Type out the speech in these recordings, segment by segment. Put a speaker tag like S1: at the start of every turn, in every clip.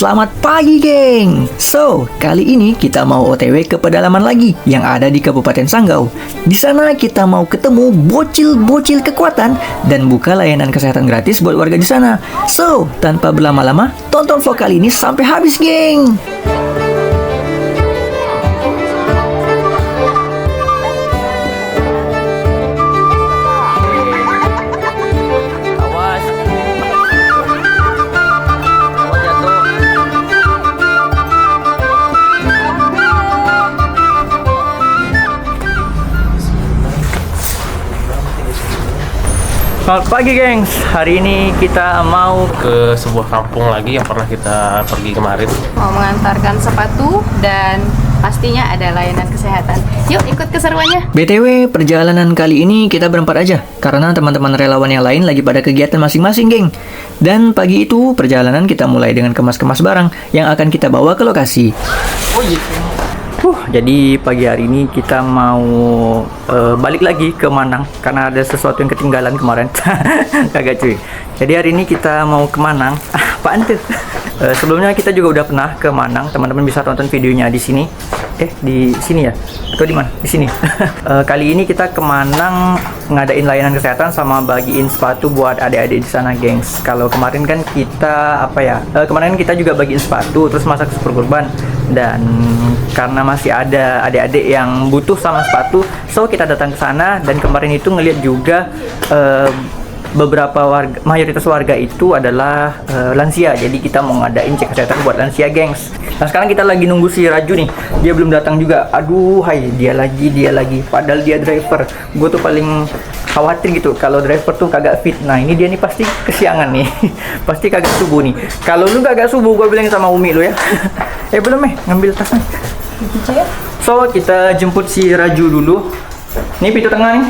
S1: Selamat pagi, geng! So, kali ini kita mau OTW ke pedalaman lagi yang ada di Kabupaten Sanggau. Di sana kita mau ketemu bocil-bocil kekuatan dan buka layanan kesehatan gratis buat warga di sana. So, tanpa berlama-lama, tonton vlog kali ini sampai habis, geng! Selamat pagi, gengs. Hari ini kita mau
S2: ke sebuah kampung lagi yang pernah kita pergi kemarin.
S3: Mau mengantarkan sepatu dan pastinya ada layanan kesehatan. Yuk ikut keseruannya.
S1: BTW, perjalanan kali ini kita berempat aja karena teman-teman relawan yang lain lagi pada kegiatan masing-masing, geng. Dan pagi itu perjalanan kita mulai dengan kemas-kemas barang yang akan kita bawa ke lokasi. Oh iya. Jadi pagi hari ini kita mau balik lagi ke Manang karena ada sesuatu yang ketinggalan kemarin. Kagak cuy. Jadi hari ini kita mau ke Manang. Apaan tuh? Sebelumnya kita juga udah pernah ke Manang. Teman-teman bisa tonton videonya di sini. Di sini ya? Atau di mana? Di sini. Kali ini kita ke Manang ngadain layanan kesehatan sama bagiin sepatu buat adik-adik di sana, gengs. Kalau kemarin kan kita kemarin kita juga bagiin sepatu terus masak super kurban. Dan karena masih ada adik-adik yang butuh sama sepatu, so kita datang ke sana. Dan kemarin itu ngeliat juga beberapa warga, mayoritas warga itu adalah lansia. Jadi kita mau ngadain cek kesehatan buat lansia, gengs. Nah sekarang kita lagi nunggu si Raju nih. Dia belum datang juga. Aduh, hai, dia lagi. Padahal dia driver. Gue tuh paling khawatir gitu kalau driver tuh kagak fit. Nah ini dia nih pasti kesiangan nih. Pasti kagak subuh nih. Kalau lu kagak subuh, gue bilang sama Umi lu ya. Belum ngambil tasnya. So kita jemput si Raju dulu. Ini pintu tengah nih.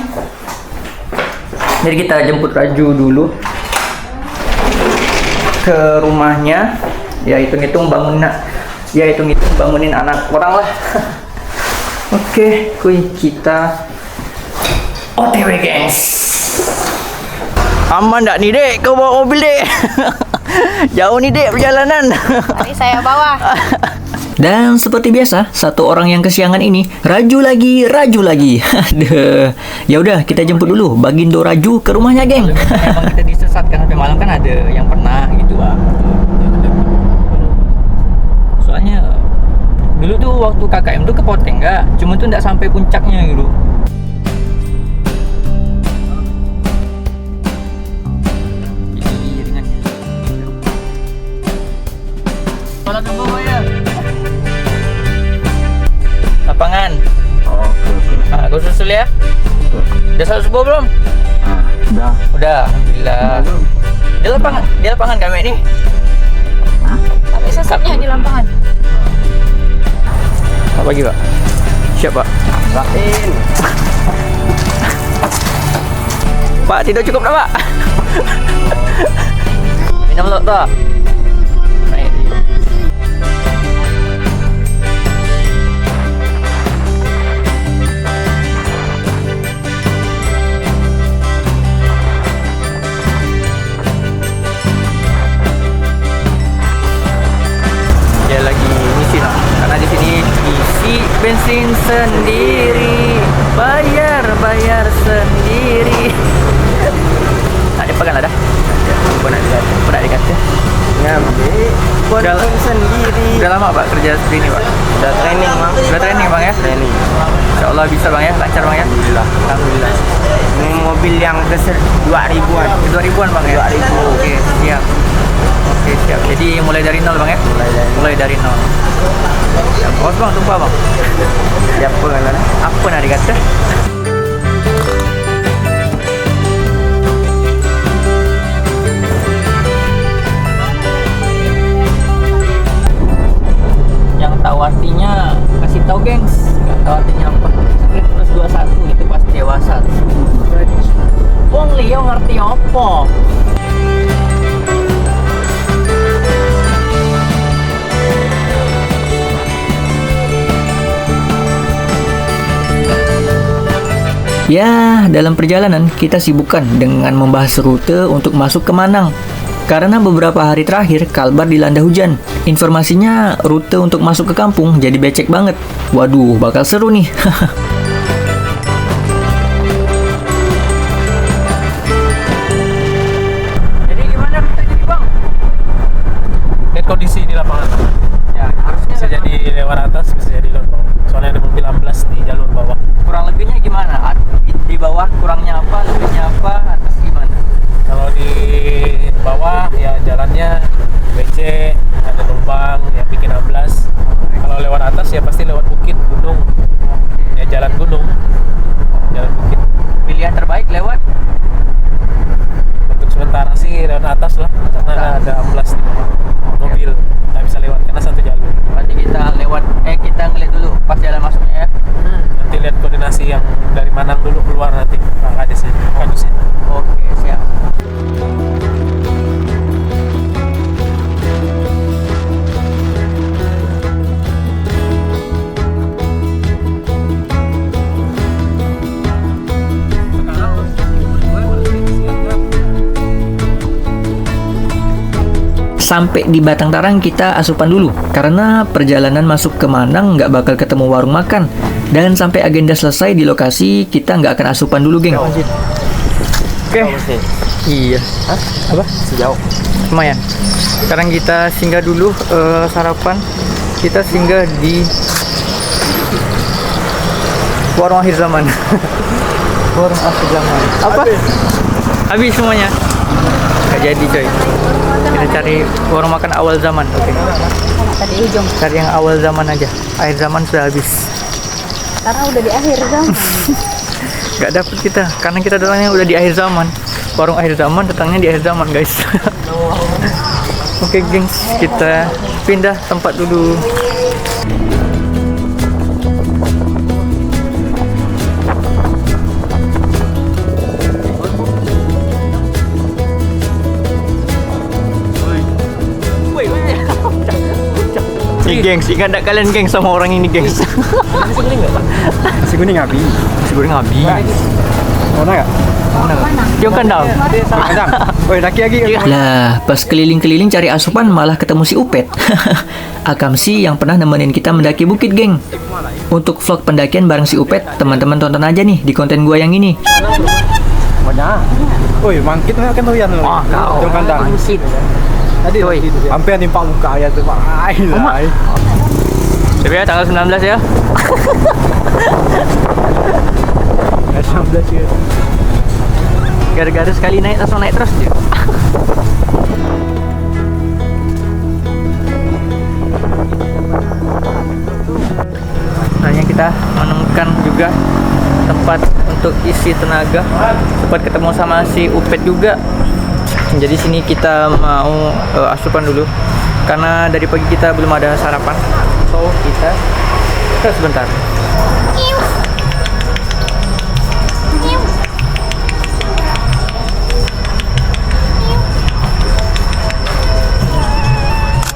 S1: Jadi kita jemput Raju dulu ke rumahnya. Ya hitung-hitung bangunin anak orang lah. Oke, kita OTW, gengs. Aman nggak nih, Dek? Kau bawa mobil, Dek? Jauh nih, Dek, perjalanan.
S3: Mari saya bawa.
S1: Dan seperti biasa, satu orang yang kesiangan ini raju lagi. Aduh. Ya udah, kita jemput dulu Bagindo Raju ke rumahnya, geng. Emang kita disesat kan sampai malam, kan ada yang pernah gitu, Bang. Soalnya dulu tuh waktu KKM tuh ke Poteng enggak, cuma tuh enggak sampai puncaknya gitu. Lapangan. Nah, gue susul ya. Udah salat subuh belum? Udah. Alhamdulillah. Di lapangan kami nih.
S3: Tapi sesatnya di lapangan.
S1: Apa lagi, Pak? Siap, Pak. Rahin. Pak, tidak cukup dah, Pak. Minum dulu toh. Bensin sendiri, bayar sendiri. Nak dipegang lah dah. Pernah dikata. Ngambil bensin sendiri. Udah lama Pak kerja seperti ini, Pak?
S4: Udah training, Bang.
S1: Udah training, Bang ya?
S4: Training.
S1: Insyaallah bisa, Bang ya? Lancar, Bang ya? Alhamdulillah.
S4: Ini mobil yang ke 2000-an.
S1: 2000-an, Bang ya?
S4: 2000.
S1: Oke, siap. Oke, siap. Jadi mulai dari nol, Bang ya? Mulai dari nol. Ya, bos, Bang, tumpah, Bang.
S4: Siapa kan?
S1: Apa nak dikata? Yang tahu artinya kasih tahu, gengs. Nggak tahu artinya apa. Secret plus 21 itu pasti dewasa. Wong Leo ngerti apa? Ya, dalam perjalanan kita sibukkan dengan membahas rute untuk masuk ke Manang. Karena beberapa hari terakhir Kalbar dilanda hujan. Informasinya rute untuk masuk ke kampung jadi becek banget. Waduh, bakal seru nih.
S2: Jadi gimana kita jadi bang? Lihat kondisi di lapangan.
S1: Ya, harusnya
S2: Bisa jadi lewat atas, bisa jadi lewat bawah. Soalnya ada mobil amblas di jalur bawah.
S1: kurang lebihnya gimana? Di bawah kurangnya apa, lebihnya apa, atas gimana?
S2: Kalau di bawah ya jalannya becek, ada lubang, ya bikin amblas. Kalau lewat atas ya pasti lewat bukit, gunung. Ya jalan gunung, jalan bukit.
S1: Pilihan terbaik lewat
S2: Untuk sementara sih lewat atas lah, karena ada amblas di bawah. Mobil nggak bisa lewat karena satu jalur.
S1: berarti kita ngeliat dulu pas jalan masuknya ya.
S2: Nanti lihat koordinasi yang dari Manang dulu keluar nanti Pak Kadesnya.
S1: Oke, siap. Sampai di Batang Tarang kita asupan dulu, karena perjalanan masuk ke Manang nggak bakal ketemu warung makan. Dan sampai agenda selesai di lokasi, kita nggak akan asupan dulu, geng. Oke. Iya. Apa?
S4: Sejauh.
S1: Lumayan. Sekarang kita singgah dulu sarapan. Kita singgah di warung akhir zaman. Warung akhir zaman. Apa? Habis semuanya. Gak jadi coy. Kita cari warung makan awal zaman. Oke.
S3: Tadi ujung.
S1: Cari yang awal zaman aja. Akhir zaman sudah habis.
S3: Karena udah di akhir zaman.
S1: Gak dapet kita, karena kita datangnya udah di akhir zaman. Warung akhir zaman datangnya di akhir zaman, guys. Oke, gengs, kita pindah tempat dulu. Gengs, ingat tak kalian gengs sama orang ini, gengs?
S4: Nasi kuning habis.
S1: Nasi goreng habis.
S4: Mana enggak?
S1: Yung kandang.
S4: Kadang. Oi, laki lagi.
S1: Lah, pas keliling-keliling cari asupan malah ketemu si Upet. Akamsi yang pernah nemenin kita mendaki bukit, geng. Untuk vlog pendakian bareng si Upet, teman-teman tonton aja nih di konten gua yang ini.
S4: Mana? Oi, mangkit kan tuh yan lo. Yung kandang. Tadi hampir nimpak muka ya tuh, Pak. Ai.
S1: Coba ya, tanggal 19 ya.
S4: 19 ya.
S1: Gara-gara sekali naik langsung naik terus dia. Akhirnya kita menemukan juga tempat untuk isi tenaga. Sempat ketemu sama si Upet juga. Jadi sini kita mau asupan dulu karena dari pagi kita belum ada sarapan. So kita sebentar.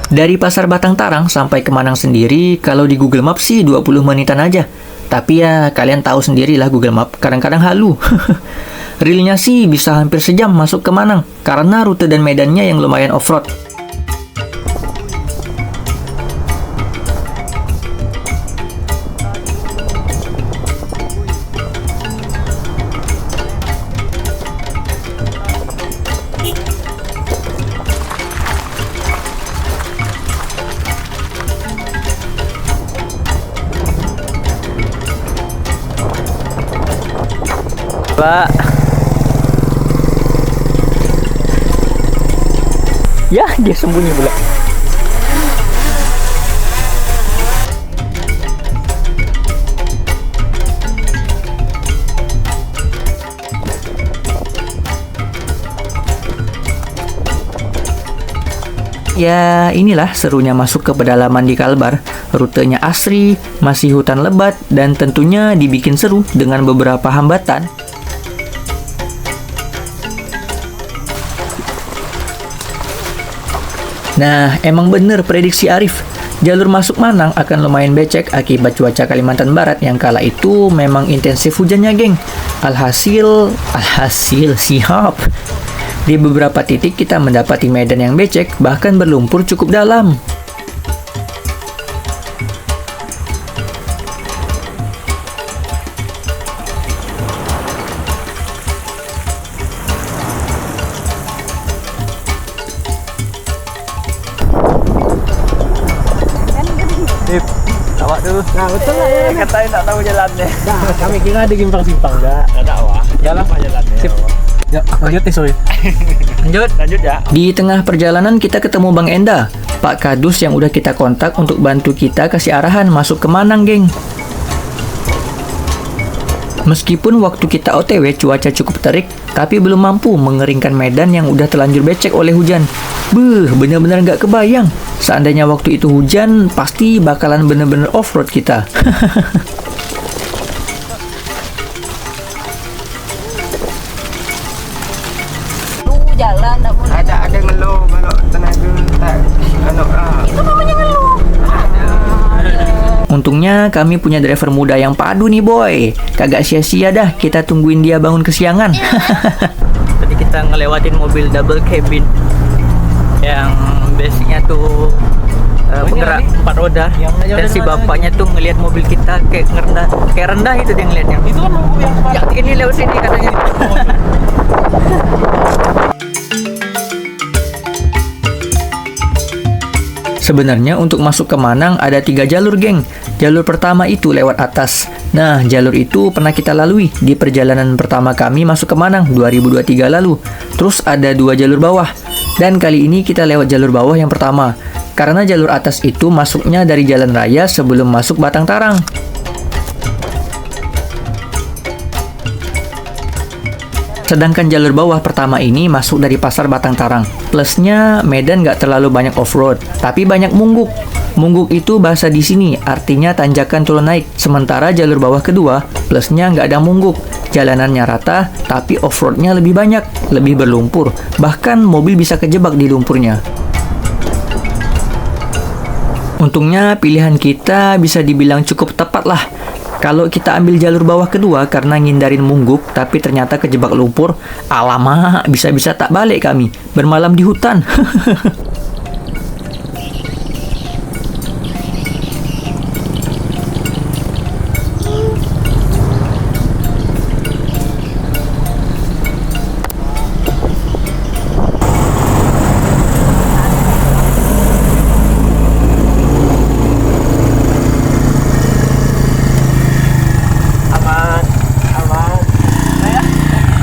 S1: Dari Pasar Batang Tarang sampai ke Manang sendiri, kalau di Google Maps sih 20 menitan aja. Tapi ya kalian tahu sendirilah Google Map, kadang-kadang halu. Realnya sih bisa hampir sejam masuk ke Manang, karena rute dan medannya yang lumayan off-road. Pak. Ya, dia sembunyi pula. Ya, inilah serunya masuk ke pedalaman di Kalbar. Rutenya asri, masih hutan lebat, dan tentunya dibikin seru dengan beberapa hambatan. Nah, emang bener prediksi Arif. Jalur masuk Manang akan lumayan becek akibat cuaca Kalimantan Barat yang kala itu memang intensif hujannya, geng. Alhasil siap. Di beberapa titik kita mendapati medan yang becek, bahkan berlumpur cukup dalam.
S4: Awak tuh. Nah, betul lah ya.
S2: Katanya tak tahu jalannya.
S4: Nah, kami kira ada simpang-simpang enggak.
S2: Ada wah.
S4: Jalan apa jalannya?
S2: Sip.
S4: Ya, lanjut nih, sorry.
S2: Lanjut ya.
S1: Di tengah perjalanan kita ketemu Bang Enda, Pak Kadus yang udah kita kontak untuk bantu kita kasih arahan masuk ke Manang, geng. Meskipun waktu kita OTW cuaca cukup terik, tapi belum mampu mengeringkan medan yang udah terlanjur becek oleh hujan. Bener-bener nggak kebayang. Seandainya waktu itu hujan, pasti bakalan bener-bener off-road kita.
S3: Jalan tak boleh.
S5: Ada ngeluh kalau tenaga tak
S3: Itu namanya ngeluh.
S1: Untungnya kami punya driver muda yang padu nih boy. Kagak sia-sia dah kita tungguin dia bangun kesiangan. Tadi kita ngelewatin mobil double cabin yang basicnya tuh penggerak 4 roda. Dan si bapaknya tuh ngelihat mobil kita kayak rendah itu dia ngelihatnya.
S2: Itu kan nunggu yang
S1: Ya ini lewat sini katanya. Sebenarnya untuk masuk ke Manang ada 3 jalur, geng. Jalur pertama itu lewat atas. Nah, jalur itu pernah kita lalui di perjalanan pertama kami masuk ke Manang 2023 lalu. Terus ada 2 jalur bawah. Dan kali ini kita lewat jalur bawah yang pertama. Karena jalur atas itu masuknya dari jalan raya sebelum masuk Batang Tarang. Sedangkan jalur bawah pertama ini masuk dari pasar Batang Tarang. Plusnya medan nggak terlalu banyak off-road, tapi banyak mungguk. Mungguk itu bahasa di sini, artinya tanjakan turun naik. Sementara jalur bawah kedua, plusnya nggak ada mungguk. Jalanannya rata, tapi off-roadnya lebih banyak, lebih berlumpur. Bahkan mobil bisa kejebak di lumpurnya. Untungnya pilihan kita bisa dibilang cukup tepat lah. Kalau kita ambil jalur bawah kedua karena ngindarin mungguk, tapi ternyata kejebak lumpur, alamak, bisa-bisa tak balik kami, bermalam di hutan.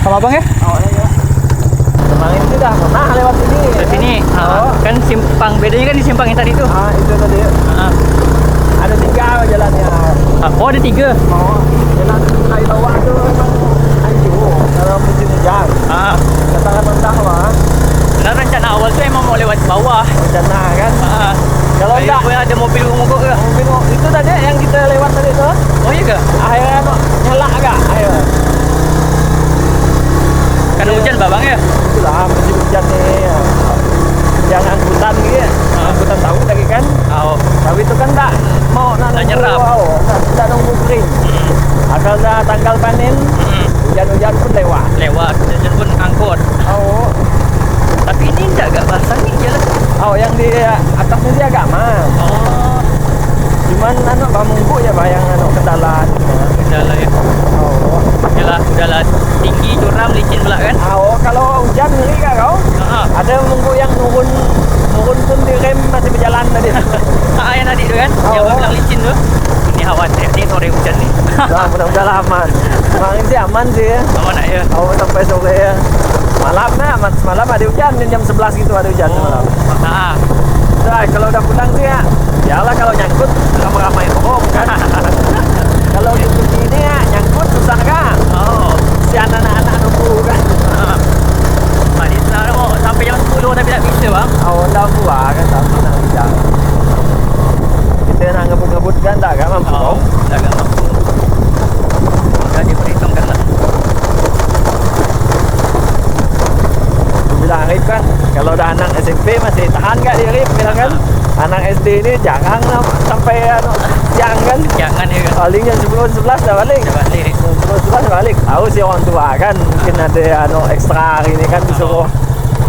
S4: Sama abang ya?
S5: Oh ya. Kemarin itu dah pernah lewat sini.
S1: Ke sini, kan simpang, bedanya kan di simpang yang tadi tuh.
S5: Itu tadi. Ada 3 jalannya.
S1: Oh, ada 3.
S5: Oh, jalan air bawah tu memang hancur kalau musim hujan. Katakan mentah lah.
S1: Karena rencana awal tuh emang mau lewat bawah.
S5: Rencana kan.
S1: Kalau enggak, ada mobil mogok ke?
S5: Mobil itu tadi yang kita lewat tadi tu.
S1: Oh iya ke?
S5: Akhirnya nyala agak. Ayo.
S1: Karena hujan babang ya?
S5: Itulah musim hujan ni. Yang angkutan ni, angkutan tahu lagi kan.
S1: Oh.
S5: Tapi itu kan tak mau nak
S1: nyerap.
S5: Tak nunggu kering. Asal dah tanggal panen, hujan-hujan pun lewat.
S1: Lewat, hujan pun angkut.
S5: Oh,
S1: Tapi ini agak basah nih jalan.
S5: oh yang di atasnya dia agak aman.
S1: Oh,
S5: Cuman anak bamungku ya bayang anak kendalaan.
S1: udahlah ya.
S5: Oh,
S1: Udahlah tinggi, curam, licin pula kan?
S5: oh kalau hujan ngeri kak kau? Ada munggu yang nurun pun direm masih berjalan tadi.
S1: Yang tadi tu kan? Yang
S5: Oh.
S1: bilang licin tu. Ini khawatir nih sore hujan nih.
S5: Dah mudah-mudahan aman. Kemarin sih aman sih ya.
S1: Aman nak ya?
S5: Oh sampai sore ya. Malam nah, semalam ada hujan jam 11 gitu ada hujan malam. Nah, kalau udah pulang sih ya, yalah kalau nyangkut ramai-ramai bohong kan. Kalau gitu gini ya, nyangkut susah kan.
S1: Oh.
S5: Si anak-anak nunggu kan.
S1: Tadi mau sampai jam 10 tapi tak bisa bang.
S5: Oh, dah buah kan tapi nak hujan. Kita nak ngebut-ngebut kan tak kan mampu.
S1: Oh, dah agak mampu. Dah diperhitungkan lah.
S5: Bilang Arif kan, kalau dah anak SMP masih tahan gak dia Arif bilang kan. Anak SD ini jangan lah sampai siang kan.
S1: Jangan ya kan?
S5: Paling jam 10-11 dah balik.
S1: Dah balik.
S5: 10-11 balik. Tahu si orang tua kan, mungkin ada ekstra hari ini kan disuruh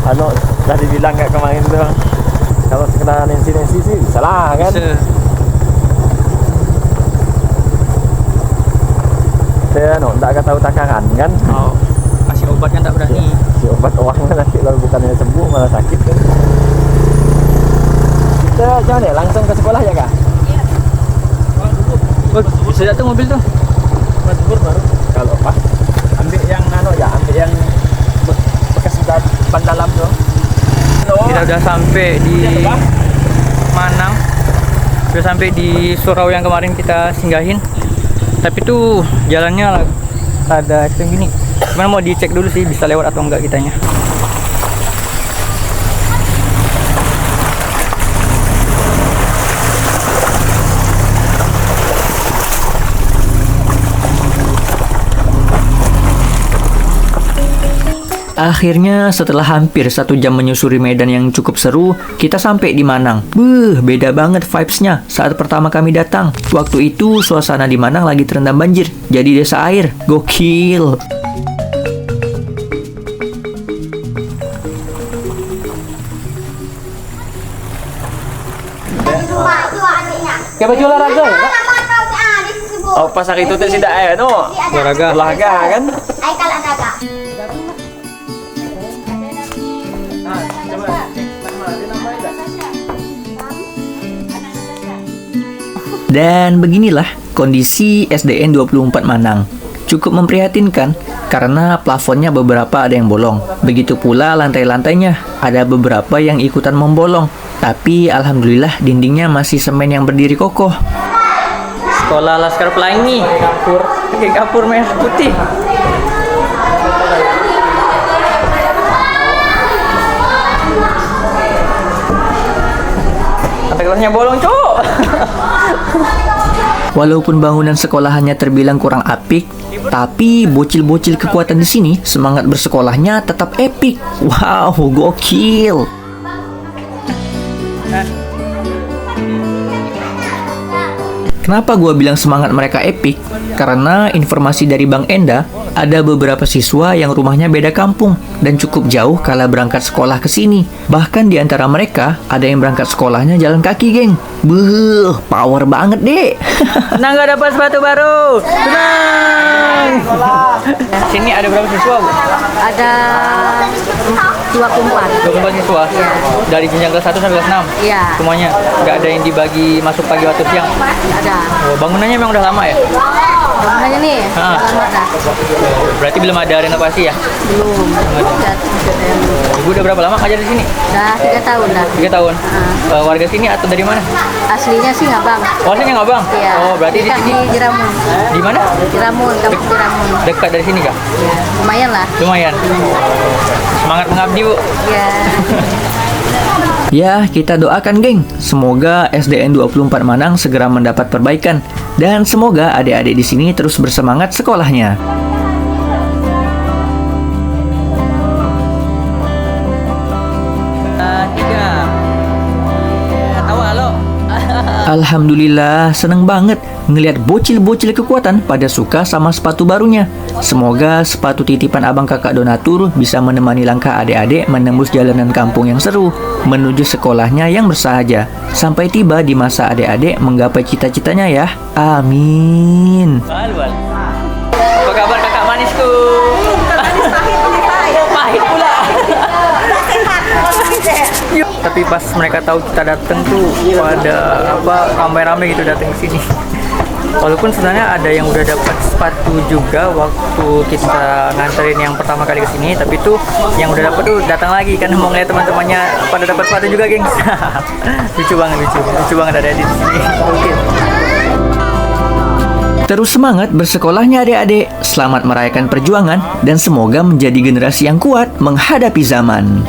S5: anu udah dibilang kayak kemarin tuh kalau kena nensi sih salah kan. Saya enggak tahu takaran kan.
S1: Oh, kasih obat kan tak berani.
S5: Si obat uang kan nanti kalau bukannya sembuh malah sakit kan. Kita jangan ya langsung ke sekolah ya kak?
S1: Bisa datang mobil tuh.
S5: Baru kalau pas ambil yang ya ambil yang bekas ban dalam tuh.
S1: Kita udah sampai di Manang. Udah sampai di surau yang kemarin kita singgahin. Tapi tuh jalannya ada ekstrem gini. Cuman mau dicek dulu sih bisa lewat atau enggak kitanya. Akhirnya setelah hampir 1 jam menyusuri medan yang cukup seru, kita sampai di Manang. Beda banget vibes-nya saat pertama kami datang. Waktu itu suasana di Manang lagi terendam banjir, jadi desa air. Gokil.
S5: Kayak baju olahraga ya kak? Oh pas hari itu tidak olahraga kan?
S1: Dan beginilah kondisi SDN 24 Manang. Cukup memprihatinkan karena plafonnya beberapa ada yang bolong. Begitu pula lantai-lantainya, ada beberapa yang ikutan membolong. Tapi alhamdulillah dindingnya masih semen yang berdiri kokoh. Sekolah Laskar Pelangi, kapur merah putih. Lantai kelasnya bolong, cuk. Walaupun bangunan sekolahannya terbilang kurang apik, tapi bocil-bocil kekuatan di sini semangat bersekolahnya tetap epik. Wow, gokil. Kenapa gua bilang semangat mereka epik? Karena informasi dari Bang Enda, ada beberapa siswa yang rumahnya beda kampung dan cukup jauh kala berangkat sekolah ke sini. Bahkan di antara mereka ada yang berangkat sekolahnya jalan kaki, geng. Power banget, Dek. Senang gak dapat sepatu baru? Senang. Sini ada berapa siswa, Bu?
S3: Ada 24.
S1: 24 siswa?
S3: Iya.
S1: Dari jenjang kelas 1 sampai kelas 6?
S3: Iya.
S1: Semuanya? Nggak ada yang dibagi masuk pagi atau siang?
S3: Ada.
S1: Oh, bangunannya memang udah lama ya?
S3: Bangunannya nih,
S1: Ah.
S3: lama dah.
S1: Berarti belum ada renovasi ya?
S3: Belum.
S1: Ibu udah berapa lama ngajar di sini?
S3: Udah 3 tahun dah.
S1: 3 tahun. Warga sini atau dari mana?
S3: Aslinya sih Ngabang.
S1: Oh, aslinya Ngabang?
S3: Iya.
S1: Oh, berarti di
S3: Dekat
S1: sini.
S3: di Jeramun.
S1: Di mana?
S3: Jeramun, kampung Jeramun.
S1: Dekat dari sini kah?
S3: Ya, lumayan lah.
S1: Lumayan. Semangat mengabdi, Bu.
S3: Ya.
S1: Ya, kita doakan, geng. Semoga SDN 24 Manang segera mendapat perbaikan dan semoga adik-adik di sini terus bersemangat sekolahnya. Alhamdulillah, seneng banget ngelihat bocil-bocil kekuatan pada suka sama sepatu barunya. Semoga sepatu titipan abang kakak donatur bisa menemani langkah adik-adik menembus jalanan kampung yang seru menuju sekolahnya yang bersahaja. Sampai tiba di masa adik-adik menggapai cita-citanya ya. Amin. Apa kabar kakak manisku? Pahit pula. Tapi pas mereka tahu kita datang tuh pada ramai-ramai gitu datang ke sini. Walaupun sebenarnya ada yang udah dapat sepatu juga waktu kita nganterin yang pertama kali ke sini, tapi tuh yang udah dapat tuh datang lagi kan mau ngeliat teman-temannya pada dapat sepatu juga, gengs. lucu banget ada di sini. Oke. Terus semangat bersekolahnya adik-adik. Selamat merayakan perjuangan dan semoga menjadi generasi yang kuat menghadapi zaman.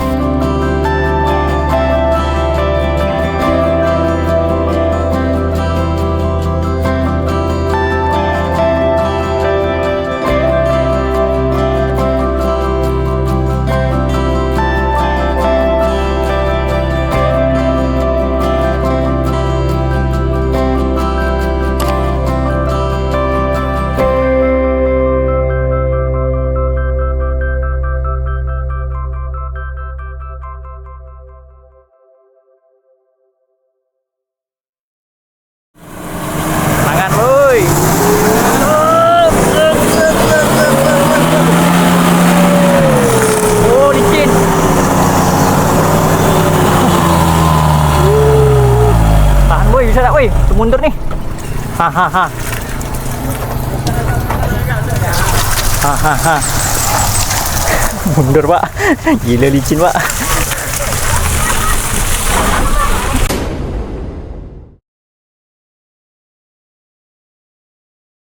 S1: mundur nih. Hahaha. Hahaha. Mundur, Pak. Gila licin, Pak.